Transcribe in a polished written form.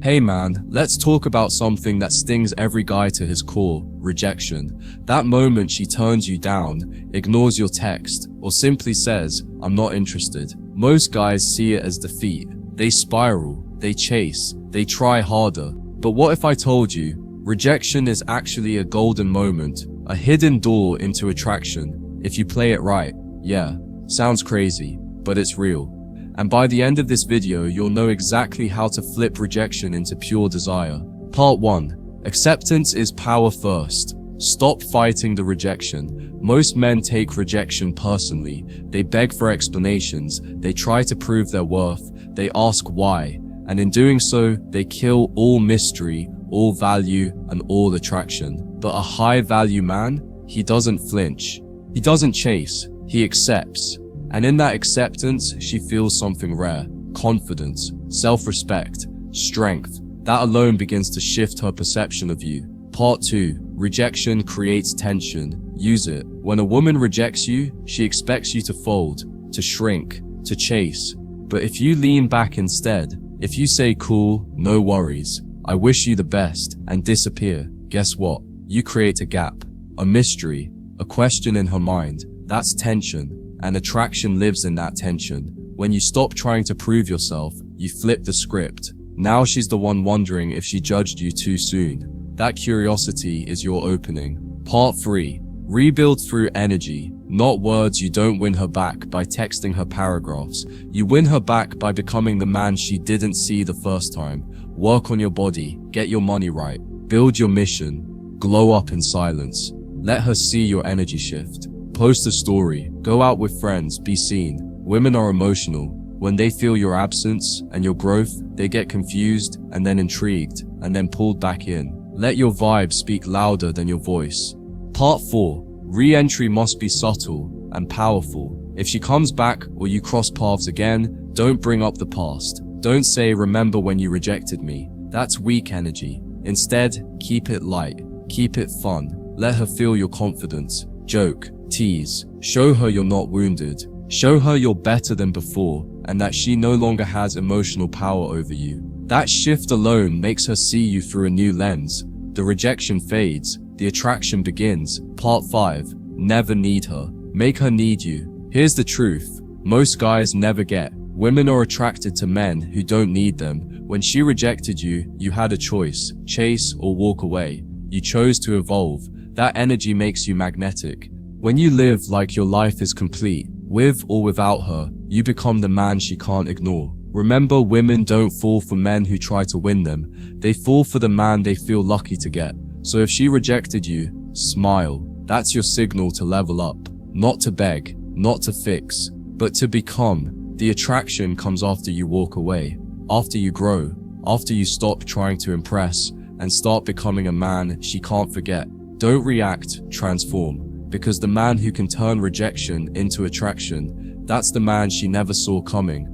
Hey man, let's talk about something that stings every guy to his core: rejection. That moment she turns you down, ignores your text, or simply says, "I'm not interested." Most guys see it as defeat. They spiral, they chase, they try harder. But what if I told you, rejection is actually a golden moment, a hidden door into attraction, if you play it right? Yeah, sounds crazy, but it's real. And by the end of this video, you'll know exactly how to flip rejection into pure desire. Part 1. Acceptance is power first. Stop fighting the rejection. Most men take rejection personally. They beg for explanations. They try to prove their worth. They ask why. And in doing so, they kill all mystery, all value, and all attraction. But a high-value man, he doesn't flinch. He doesn't chase. He accepts. And in that acceptance, she feels something rare: confidence, self-respect, strength. That alone begins to shift her perception of you. Part 2. Rejection creates tension. Use it. When a woman rejects you, she expects you to fold, to shrink, to chase. But if you lean back instead, if you say cool, no worries, I wish you the best, and disappear, guess what? You create a gap, a mystery, a question in her mind. That's tension. And attraction lives in that tension. When you stop trying to prove yourself, you flip the script. Now she's the one wondering if she judged you too soon. That curiosity is your opening. Part 3. Rebuild through energy, not words. You don't win her back by texting her paragraphs. You win her back by becoming the man she didn't see the first time. Work on your body, get your money right, build your mission, glow up in silence. Let her see your energy shift. Post a story, go out with friends, be seen. Women are emotional. When they feel your absence and your growth, they get confused and then intrigued and then pulled back in. Let your vibe speak louder than your voice. Part 4. Re-entry must be subtle and powerful. If she comes back or you cross paths again, don't bring up the past. Don't say, "Remember when you rejected me." That's weak energy. Instead, keep it light, keep it fun. Let her feel your confidence. Joke, tease, show her you're not wounded. Show her you're better than before and that she no longer has emotional power over you. That shift alone makes her see you through a new lens. The rejection fades, the attraction begins. Part 5. Never need her. Make her need you. Here's the truth. Most guys never get. Women are attracted to men who don't need them. When she rejected you, you had a choice: chase or walk away. You chose to evolve. That energy makes you magnetic. When you live like your life is complete, with or without her, you become the man she can't ignore. Remember, women don't fall for men who try to win them. They fall for the man they feel lucky to get. So if she rejected you, smile. That's your signal to level up. Not to beg, not to fix, but to become. The attraction comes after you walk away, after you grow, after you stop trying to impress and start becoming a man she can't forget. Don't react, transform. Because the man who can turn rejection into attraction, that's the man she never saw coming.